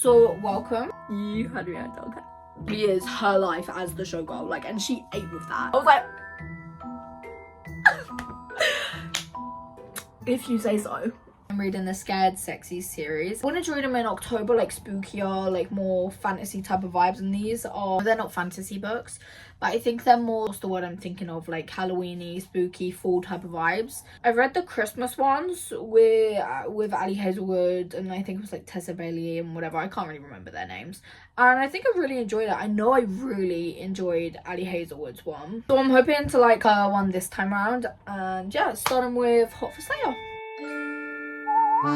So welcome. You had me at dog. She is her life as the showgirl, like, and she ate with that. I was like, if you say so. I'm reading the Scared Sexy series. I wanted to read them in October, like spookier, like more fantasy type of vibes, and they're not fantasy books, but I think they're more, what's the word I'm thinking of, like Halloweeny, spooky, fall type of vibes. I read the Christmas ones with Ali Hazelwood, and I think it was like Tessa Bailey and whatever. I can't really remember their names, and I think I really enjoyed it. I know I really enjoyed Ali Hazelwood's one, so I'm hoping to like her one this time around. And yeah, starting with Hot for Slayer. She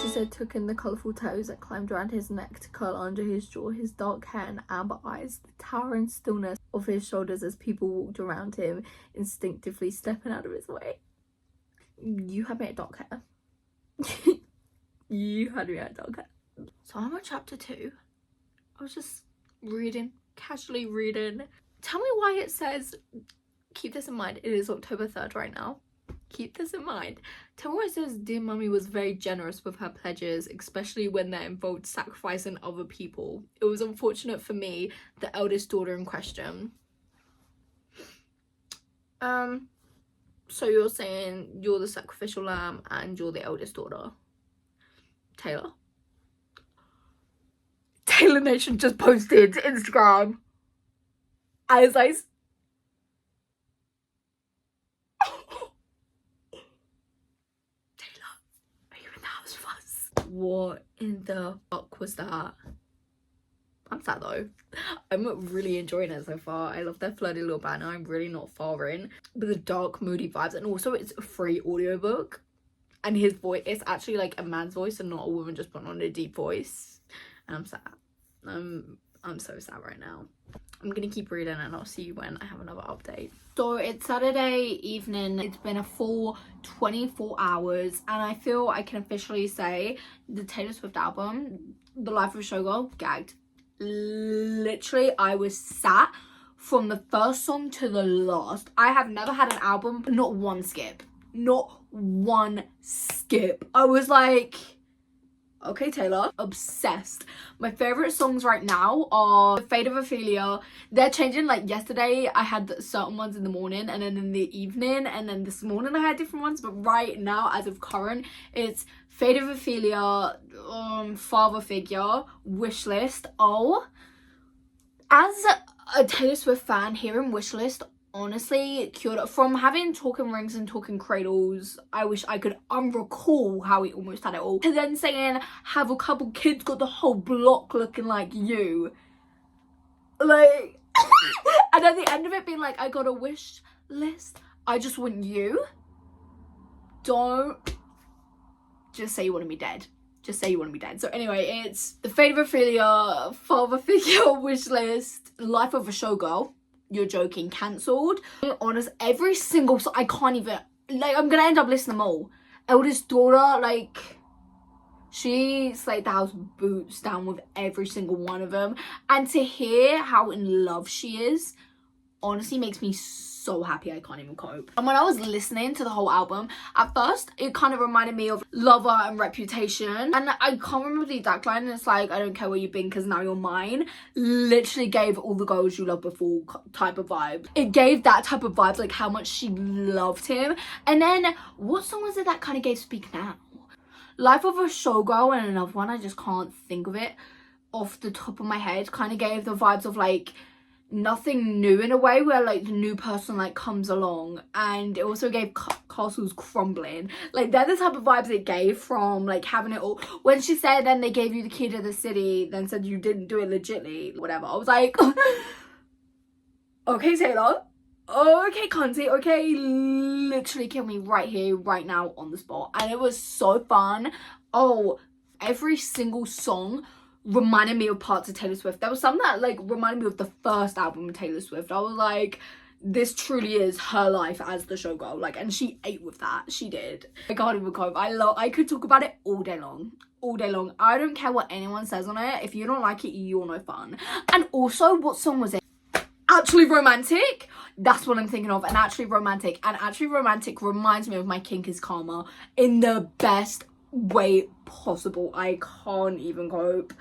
said, took in the colourful toes that climbed around his neck to curl under his jaw, his dark hair and amber eyes, the towering stillness of his shoulders as people walked around him, instinctively stepping out of his way. You had me at dark hair. You had me at dark hair. So I'm on chapter 2. I was just reading, casually reading. Tell me why it says, keep this in mind, it is October 3rd right now. Keep this in mind. Tell me why it says, dear mummy was very generous with her pledges, especially when they involved sacrificing other people. It was unfortunate for me, the eldest daughter in question. So you're saying you're the sacrificial lamb and you're the eldest daughter. Taylor Nation just posted to Instagram. As I Taylor, are you in the house with us? What in the fuck was that? I'm sad though. I'm really enjoying it so far. I love their flirty little banner. I'm really not far in. But the dark, moody vibes, and also it's a free audiobook. And his voice, it's actually like a man's voice and not a woman just putting on a deep voice. And I'm sad. I'm so sad right now. I'm gonna keep reading and I'll see you when I have another update. So it's Saturday evening. It's been a full 24 hours and I feel I can officially say the Taylor Swift album, The Life of a Showgirl, gagged. Literally, I was sat from the first song to the last. I have never had an album, not one skip. Not one skip. I was like, okay, Taylor, obsessed. My favorite songs right now are Fate of Ophelia. They're changing, like yesterday I had certain ones in the morning and then in the evening, and then this morning I had different ones, but right now as of current it's Fate of Ophelia, Father Figure, Wishlist. Oh, as a Taylor Swift fan, hearing Wishlist honestly cured it. From having Talking Rings and Talking Cradles, I wish I could unrecall how he almost had it all, to then saying have a couple kids, got the whole block looking like you, like and at the end of it being like, I got a wish list, I just want you. Don't just say you want to be dead. Just say you want to be dead. So anyway, it's the Fate of Ophelia, Father Figure, Wish List, Life of a Showgirl, You're Joking, cancelled. Honest, every single song, I can't even, like, I'm gonna end up listening to them all. Eldest daughter, like, she slayed the house boots down with every single one of them. And to hear how in love she is, honestly makes me so happy I can't even cope. And when I was listening to the whole album, at first it kind of reminded me of Lover and Reputation, and I can't remember the exact line, and it's like, I don't care where you've been because now you're mine. Literally gave all the girls you loved before type of vibe. It gave that type of vibes, like how much she loved him. And then what song was it that kind of gave Speak Now? Life of a Showgirl and another one, I just can't think of it off the top of my head, kind of gave the vibes of like nothing new in a way, where like the new person like comes along. And it also gave Castles Crumbling, like they're the type of vibes it gave from like having it all. When she said then they gave you the key to the city, then said you didn't do it legitly, whatever, I was like okay Taylor, okay Conti, okay, literally kill me right here right now on the spot. And it was so fun. Oh, every single song reminded me of parts of Taylor Swift. There was some that like reminded me of the first album of Taylor Swift. I was like, this truly is her life as the showgirl, like, and she ate with that. She did. I can't even cope. I could talk about it all day long. I don't care what anyone says on it. If you don't like it, you're no fun. And also, what song was it? Actually Romantic. That's what I'm thinking of. And Actually Romantic. And Actually Romantic reminds me of My Kink is Karma in the best way possible. I can't even cope.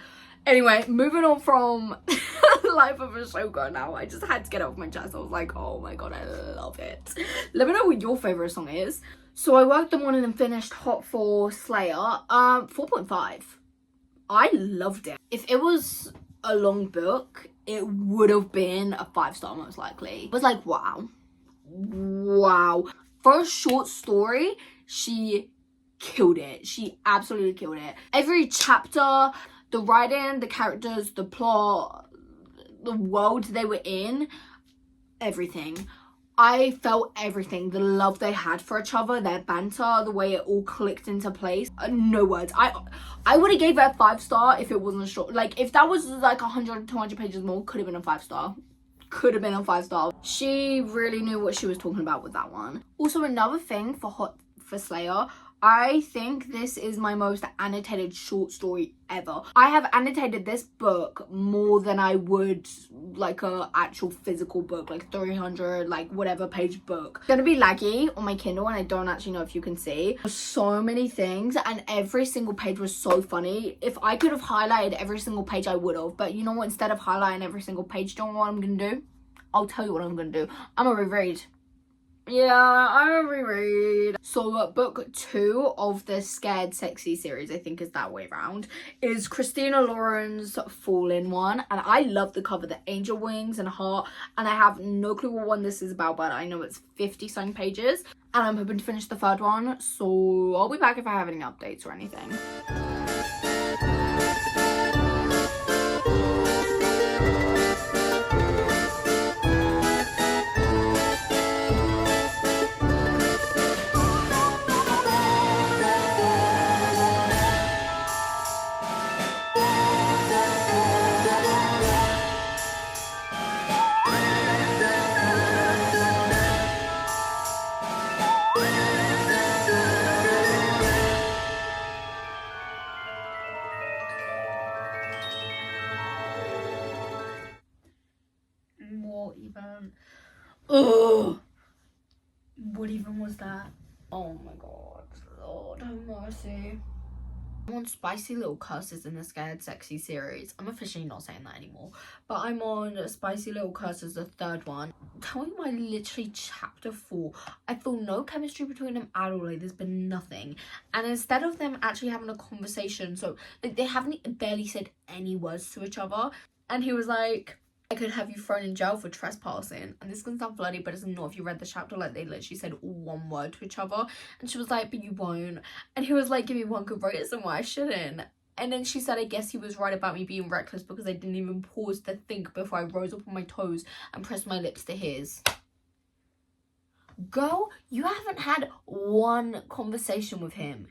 Anyway, moving on from Life of a Showgirl now. I just had to get it off my chest. I was like, oh my god, I love it. Let me know what your favourite song is. So I worked the morning and finished Hot for Slayer. 4.5. I loved it. If it was a long book, it would have been a 5-star most likely. It was like, wow. Wow. For a short story, she killed it. She absolutely killed it. Every chapter, the writing, the characters, the plot, the world they were in, everything. I felt everything. The love they had for each other, their banter, the way it all clicked into place. No words. I would have gave it a 5-star if it wasn't short. Like, if that was like 100, 200 pages more, could have been a 5-star. Could have been a 5-star. She really knew what she was talking about with that one. Also, another thing for Hot for Slayer, I think this is my most annotated short story ever. I have annotated this book more than I would like a actual physical book, like 300 like whatever page book. It's gonna be laggy on my Kindle and I don't actually know if you can see. There's so many things and every single page was so funny. If I could have highlighted every single page, I would have, but you know what, instead of highlighting every single page, do you know what I'm gonna do? I'll tell you what I'm gonna do. I'm gonna reread. Yeah, I'm a reread. So book 2 of the Scared Sexy series, I think is that way around, is Christina Lauren's Fall In one. And I love the cover, the angel wings and heart. And I have no clue what one this is about, but I know it's 50-something pages. And I'm hoping to finish the 3rd one. So I'll be back if I have any updates or anything. Oh, what even was that? Oh my god, Lord have mercy. I'm on Spicy Little Curses in the Scared Sexy series. I'm officially not saying that anymore, but I'm on Spicy Little Curses, the 3rd one. Tell me why literally chapter 4, I feel no chemistry between them at all. Like, there's been nothing, and instead of them actually having a conversation, so like they haven't barely said any words to each other, and he was like, I could have you thrown in jail for trespassing. And this can sound bloody, but it's not. If you read the chapter, like, they literally said one word to each other. And she was like, but you won't. And he was like, give me one good reason why I shouldn't. And then she said, I guess he was right about me being reckless because I didn't even pause to think before I rose up on my toes and pressed my lips to his. Girl, you haven't had one conversation with him.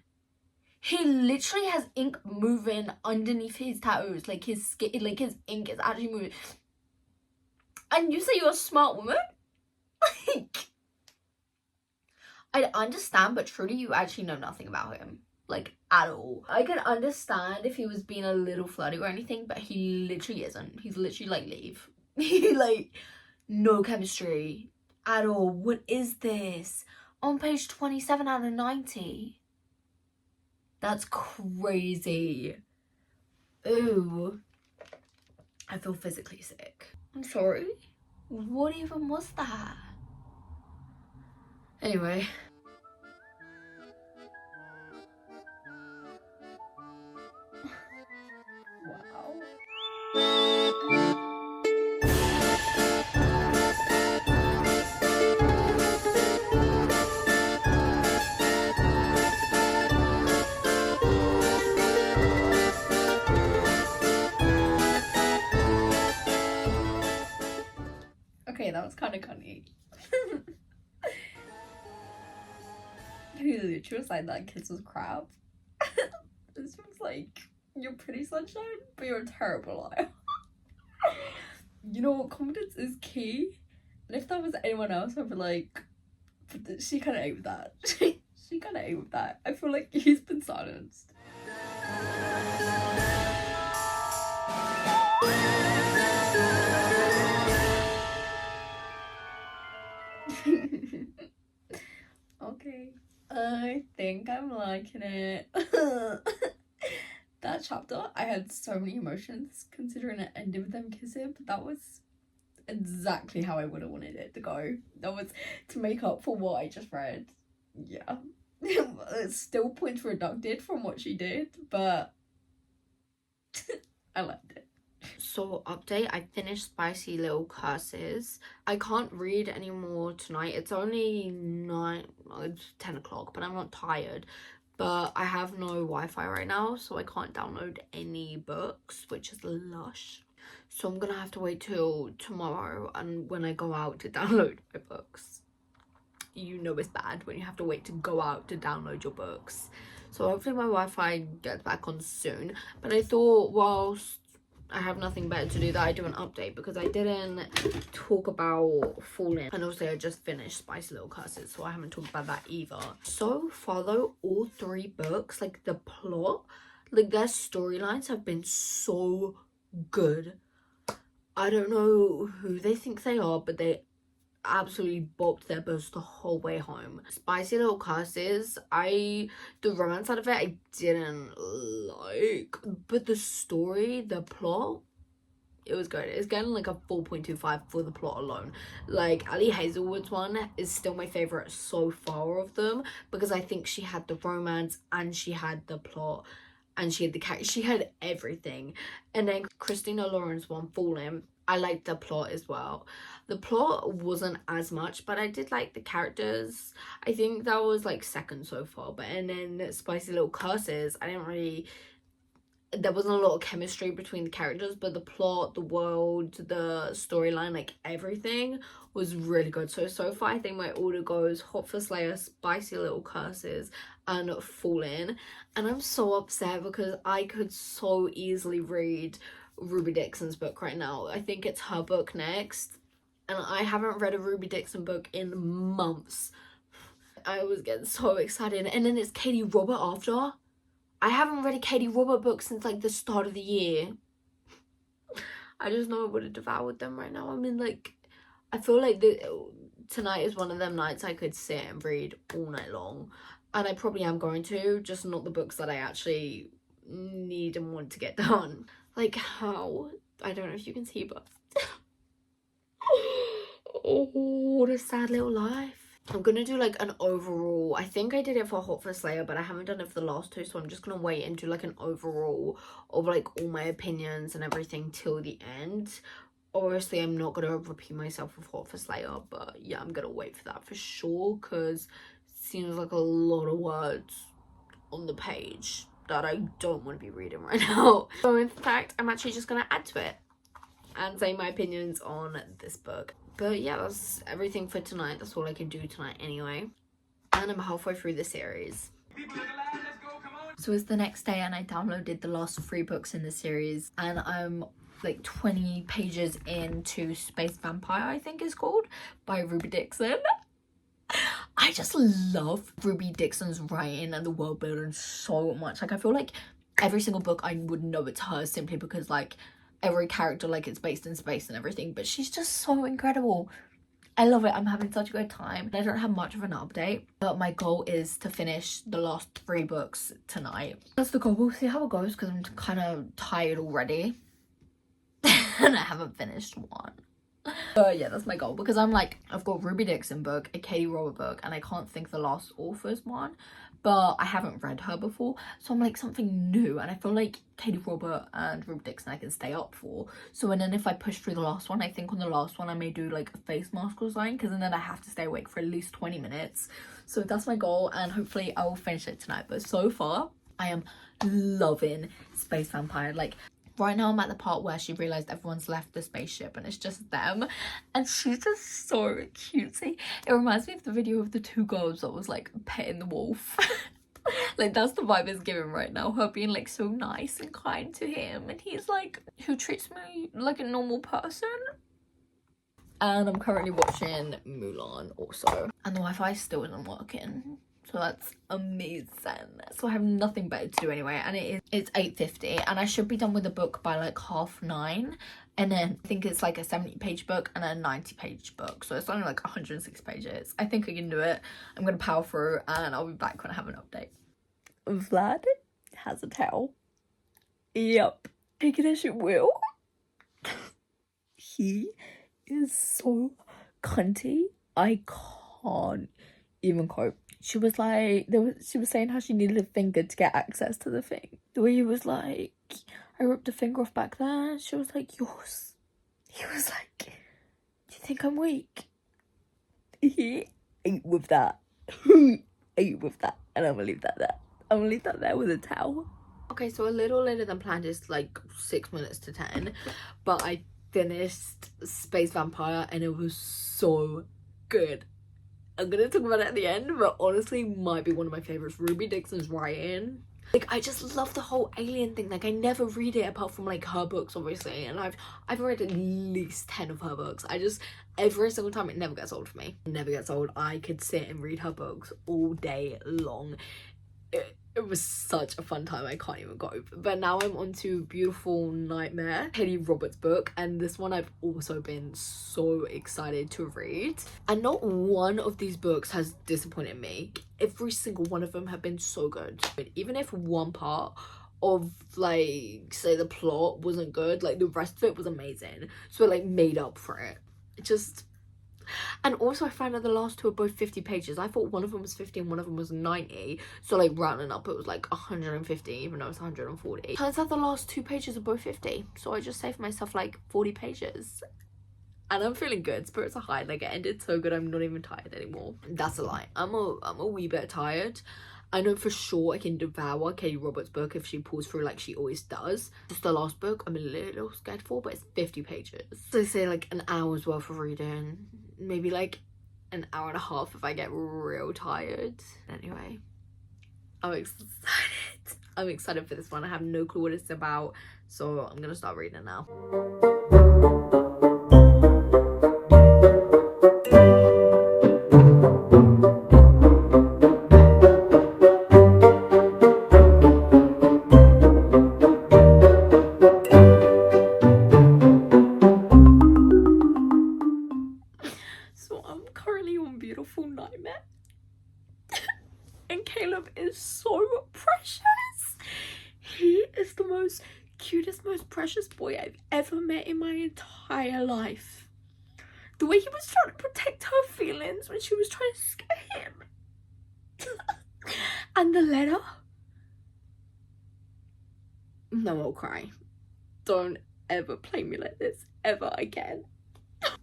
He literally has ink moving underneath his tattoos. Like, his skin, like, his ink is actually moving. And you say you're a smart woman? Like, I understand, but truly you actually know nothing about him. Like, at all. I can understand if he was being a little flirty or anything, but he literally isn't. He's literally like, leave. Like, no chemistry at all. What is this? On page 27 out of 90. That's crazy. Ooh. I feel physically sick. I'm sorry. What even was that? Anyway. Okay, that was kind of funny. He literally was like, that kiss was crap. This was like, you're pretty sunshine, but you're a terrible liar. You know what, confidence is key. And if that was anyone else, I'd be like, she kind of ate with that. She kind of ate with that. I feel like he's been silenced. okay. I think I'm liking it. That chapter, I had so many emotions considering it ended with them kissing, but that was exactly how I would have wanted it to go. That was to make up for what I just read. Yeah. It's still points reducted from what she did, but I liked it. So update, I finished Spicy Little Curses. I can't read anymore tonight. It's only 10 o'clock, but I'm not tired. But I have no Wi-Fi right now, so I can't download any books, which is lush. So I'm gonna have to wait till tomorrow and when I go out to download my books. You know it's bad when you have to wait to go out to download your books. So hopefully my Wi-Fi gets back on soon. But I thought whilst I have nothing better to do that I do an update, because I didn't talk about Falling, and also I just finished Spicy Little Curses, so I haven't talked about that either. So far though, all 3 books, like the plot, like their storylines have been so good. I don't know who they think they are, but they absolutely bopped their butts the whole way home. Spicy Little Curses, the romance out of it I didn't like, but the story, the plot, it was good. It's getting like a 4.25 for the plot alone. Like Ali Hazelwood's one is still my favorite so far of them, because I think she had the romance and she had the plot and she had the character, she had everything. And then Christina Lauren's one, Falling, I liked the plot as well. The plot wasn't as much, but I did like the characters. I think that was like second so far. But and then Spicy Little Curses, I didn't really, there wasn't a lot of chemistry between the characters, but the plot, the world, the storyline, like everything was really good. So far I think my order goes Hot for Slayer, Spicy Little Curses, and Fallen. And I'm so upset because I could so easily read Ruby Dixon's book right now. I think it's her book next, and I haven't read a Ruby Dixon book in months. I was getting so excited. And then it's Katie Robert after. I haven't read a Katie Robert book since like the start of the year. I just know I would have devoured them right now. I mean, like, I feel like tonight is one of them nights I could sit and read all night long. And I probably am going to, just not the books that I actually need and want to get done. Like how? I don't know if you can see, but oh, what a sad little life. I'm gonna do like an overall, I think I did it for Hot for Slayer, but I haven't done it for the last 2, so I'm just gonna wait and do like an overall of like all my opinions and everything till the end. Obviously I'm not gonna repeat myself with Hot for Slayer, but yeah, I'm gonna wait for that for sure, because it seems like a lot of words on the page that I don't want to be reading right now. So in fact, I'm actually just gonna add to it and say my opinions on this book. But yeah, that's everything for tonight. That's all I can do tonight anyway. And I'm halfway through the series. So it's the next day and I downloaded the last 3 books in the series, and I'm like 20 pages into Space Vampire, I think it's called, by Ruby Dixon. I just love Ruby Dixon's writing and the world building so much. Like I feel like every single book I would know it's her, simply because like every character, like it's based in space and everything, but she's just so incredible. I love it. I'm having such a good time. I don't have much of an update, but my goal is to finish the last 3 books tonight. That's the goal. We'll see how it goes, because I'm kind of tired already and I haven't finished one. But yeah, that's my goal, because I'm like, I've got Ruby Dixon book, a Katie Robert book, and I can't think the last author's one, but I haven't read her before, so I'm like something new, and I feel like Katie Robert and Ruby Dixon I can stay up for. So and then if I push through the last one, I think on the last one I may do like a face mask or something, because then I have to stay awake for at least 20 minutes. So that's my goal, and hopefully I will finish it tonight. But so far I am loving Space Vampire. Like right now I'm at the part where she realized everyone's left the spaceship and it's just them, and she's just so cutesy. It reminds me of the video of the 2 girls that was like petting the wolf. Like that's the vibe it's giving right now, her being like so nice and kind to him, and he's like, who treats me like a normal person. And I'm currently watching Mulan also, and the Wi-Fi still isn't working, so that's amazing. So I have nothing better to do anyway, and it's 8:50, and I should be done with the book by like 9:30. And then I think it's like a 70-page book and a 90-page book. So it's only like 106 pages. I think I can do it. I'm going to power through and I'll be back when I have an update. Vlad has a towel. Yep. Take it as you will. He is so cunty. I can't even cope. She was like, she was saying how she needed a finger to get access to the thing. The way he was like, I ripped a finger off back there. She was like, yours. He was like, do you think I'm weak? He ate with that. He ate with that. And I'm gonna leave that there. I'm gonna leave that there with a towel. Okay, so a little later than planned is like 6 minutes to 10. But I finished Space Vampire and it was so good. I'm gonna talk about it at the end, but honestly might be one of my favorites. Ruby Dixon's writing, like, I just love the whole alien thing. Like, I never read it apart from like her books, obviously, and I've read at least 10 of her books. I just, every single time, it never gets old for me. It never gets old. I could sit and read her books all day long. It was such a fun time, I can't even go. But now I'm on to Beautiful Nightmare, Katie Roberts' book, and this one I've also been so excited to read. And not one of these books has disappointed me. Every single one of them have been so good. But even if one part of, like, say the plot wasn't good, like, the rest of it was amazing. So it, like, made up for it. It just... And also I found out the last two are both 50 pages. I thought one of them was 50 and one of them was 90. So like rounding up it was like 150 even though it's 140. Turns out the last 2 pages are both 50. So I just saved myself like 40 pages. And I'm feeling good. Spirits are high. Like it ended so good I'm not even tired anymore. That's a lie. I'm a wee bit tired. I know for sure I can devour Katie Roberts' book if she pulls through like she always does. Just the last book I'm a little scared for, but it's 50 pages. So say like an hour's worth of reading. Maybe like an hour and a half if I get real tired. Anyway, I'm excited. I'm excited for this one. I have no clue what it's about. So I'm gonna start reading it now. And Caleb is so precious. He is the most cutest, most precious boy I've ever met in my entire life. The way he was trying to protect her feelings when she was trying to scare him. And the letter. No, I'll cry. Don't ever play me like this ever again.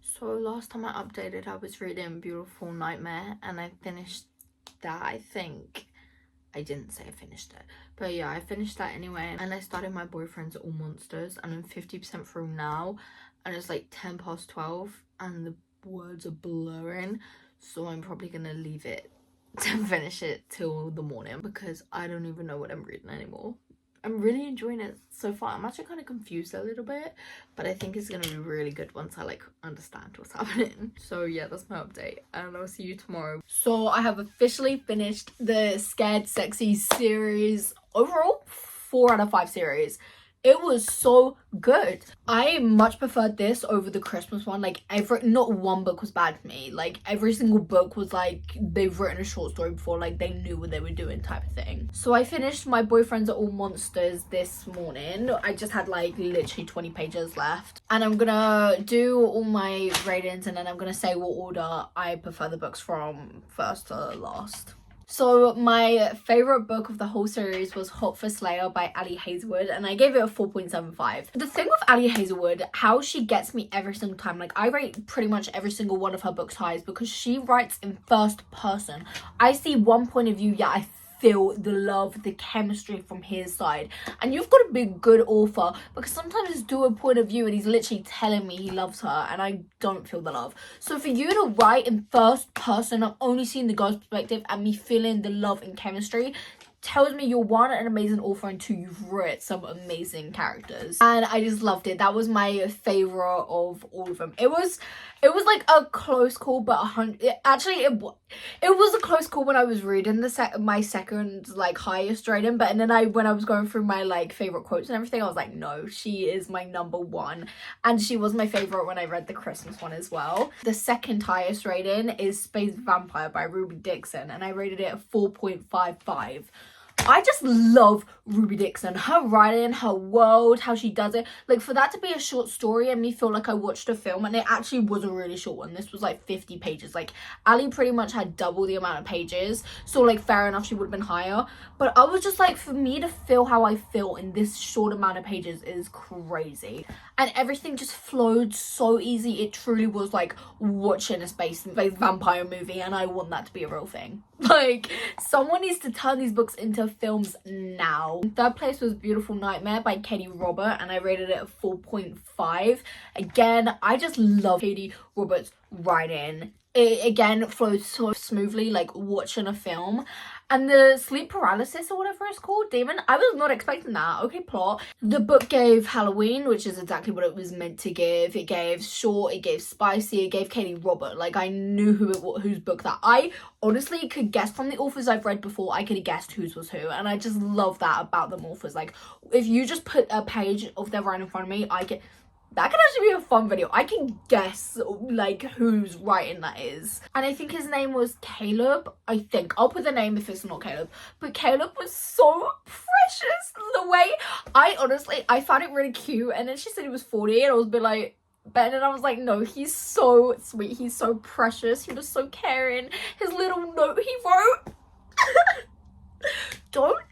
So last time I updated, I was reading Beautiful Nightmare and I finished that. I think I didn't say I finished it, but yeah, I finished that anyway. And I started My Boyfriend's All Monsters and I'm 50% through now and it's like 10 past 12 and the words are blurring, so I'm probably gonna leave it to finish it till the morning because I don't even know what I'm reading anymore. I'm really enjoying it so far. I'm actually kind of confused a little bit, but I think it's gonna be really good once I like understand what's happening. So yeah, that's my update and I'll see you tomorrow. So I have officially finished the Scared Sexy series. Overall 4 out of 5 series. It was so good. I much preferred this over the Christmas one. Like not one book was bad for me. Like every single book was like they've written a short story before, like they knew what they were doing type of thing. So I finished My Boyfriends Are All Monsters this morning. I just had like literally 20 pages left. And I'm gonna do all my ratings and then I'm gonna say what order I prefer the books from first to last. So my favorite book of the whole series was Hot for Slayer by Ali Hazelwood and I gave it a 4.75. The thing with Ali Hazelwood, how she gets me every single time, like I rate pretty much every single one of her books high, is because she writes in first person. I see one point of view, yeah, I feel the love, the chemistry from his side. And you've got to be a good author because sometimes it's do a point of view and he's literally telling me he loves her and I don't feel the love. So for you to write in first person, I'm only seeing the girl's perspective and me feeling the love and chemistry, tells me you're one, an amazing author, and two, you've written some amazing characters. And I just loved it. That was my favorite of all of them. It was like a close call, but it was a close call when I was reading my second like highest rating, but then when I was going through my like favorite quotes and everything, I was like, no, she is my number one. And she was my favorite when I read the Christmas one as well. The second highest rating is Space Vampire by Ruby Dixon, and I rated it a 4.55. I just love Ruby Dixon, her writing, her world, how she does it. Like, for that to be a short story and me feel like I watched a film, and it actually was a really short one. This was like 50 pages. Like, Ali pretty much had double the amount of pages, so like fair enough, she would have been higher. But I was just like, for me to feel how I feel in this short amount of pages is crazy. And everything just flowed so easy. It truly was like watching a space vampire movie, and I want that to be a real thing. Like, someone needs to turn these books into films now. Third place was Beautiful Nightmare by Katie Robert, and I rated it a 4.5. Again, I just love Katie Robert's writing. It again flows so smoothly, like watching a film. And the sleep paralysis or whatever it's called, demon, I was not expecting that. Okay, plot. The book gave Halloween, which is exactly what it was meant to give. It gave short, it gave spicy, it gave Katie Robert. Like, I knew whose book that. I honestly could guess from the authors I've read before, I could have guessed whose was who. And I just love that about them authors. Like, if you just put a page of their writing in front of me, that could actually be a fun video. I can guess like whose writing that is. And I think his name was Caleb. I think. I'll put the name if it's not Caleb. But Caleb was so precious. The way, I found it really cute. And then she said he was 40 and I was a bit like, but then I was like, no, he's so sweet. He's so precious. He was so caring. His little note he wrote. Don't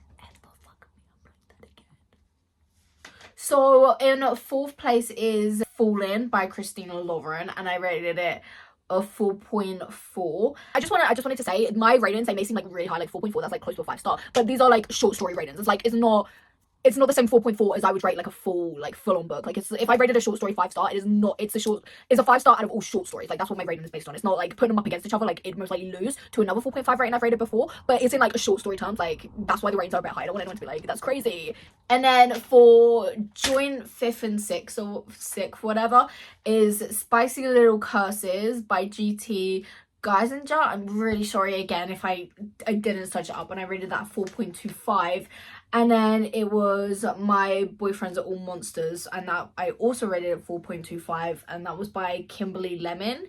So in fourth place is Fallen by Christina Lauren, and I rated it a 4.4. I just wanted to say my ratings, they may seem like really high, like 4.4, that's like close to a 5-star, but these are like short story ratings. It's like it's not the same 4.4 as I would rate like a full-on book. Like, if I rated a short story 5-star, it's a 5-star out of all short stories. Like, that's what my rating is based on. It's not like putting them up against each other, like it'd most likely lose to another 4.5 rating I've rated before, but it's in like a short story terms. Like, that's why the ratings are a bit high. I don't want anyone to be like, that's crazy. And then for joint 5th and 6th or 6th, whatever, is Spicy Little Curses by GT Geisinger. I'm really sorry again if I didn't search it up, and I rated that 4.25. And then it was My Boyfriends Are All Monsters, and that I also rated it 4.25, and that was by Kimberly Lemon.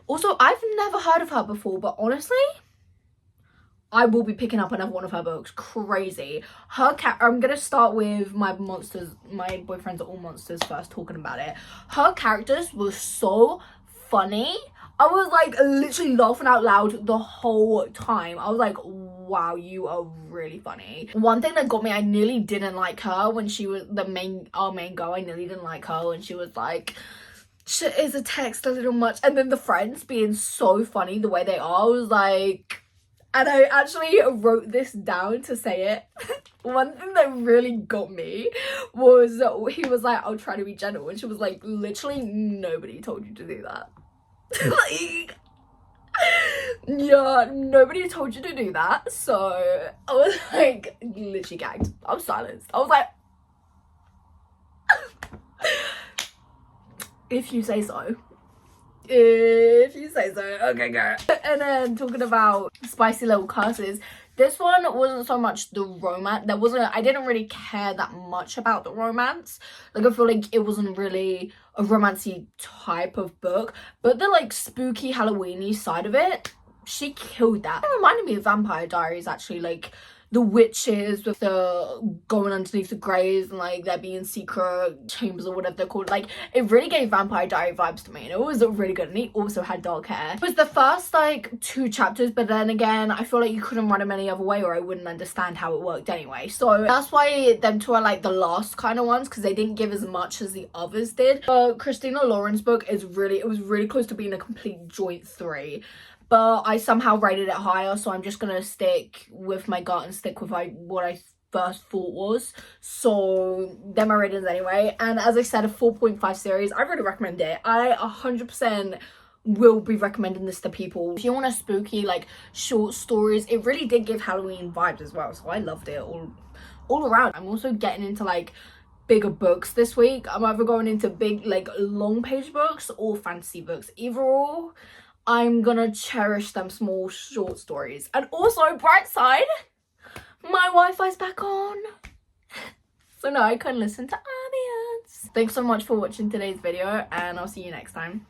Also, I've never heard of her before, but honestly, I will be picking up another one of her books. Crazy. I'm gonna start with My Boyfriends Are All Monsters first, talking about it. Her characters were so funny. I was like literally laughing out loud the whole time. I was like, wow, you are really funny. One thing that got me, I nearly didn't like her when she was our main girl. I nearly didn't like her when she was like, shit is a text a little much. And then the friends being so funny the way they are, I was like, and I actually wrote this down to say it. One thing that really got me was he was like, I'll try to be gentle. And she was like, literally nobody told you to do that. Like, yeah, nobody told you to do that. So I was like literally gagged. I was silenced. I was like, if you say so. If you say so. Okay, girl. And then talking about Spicy Little Curses, this one wasn't so much the romance. I didn't really care that much about the romance. Like, I feel like it wasn't really a romancy type of book, but the like spooky Halloween-y side of it, she killed that. It reminded me of Vampire Diaries, actually, like the witches with the going underneath the graves and like there being secret chambers or whatever they're called. Like, it really gave Vampire Diary vibes to me, and it was really good. And he also had dark hair. It was the first like 2 chapters, but then again, I feel like you couldn't write them any other way or I wouldn't understand how it worked anyway. So that's why them two are like the last kind of ones, because they didn't give as much as the others did. Christina Lauren's book it was really close to being a complete joint 3. But I somehow rated it higher, so I'm just going to stick with my gut and stick with what I first thought was. So, they're my ratings anyway. And as I said, a 4.5 series. I really recommend it. I 100% will be recommending this to people. If you want a spooky like short stories, it really did give Halloween vibes as well, so I loved it all around. I'm also getting into like bigger books this week. I'm either going into big like long page books or fantasy books. Either or, I'm gonna cherish them small short stories. And also, bright side, my Wi-Fi's back on, so now I can listen to ambience. Thanks so much for watching today's video, and I'll see you next time.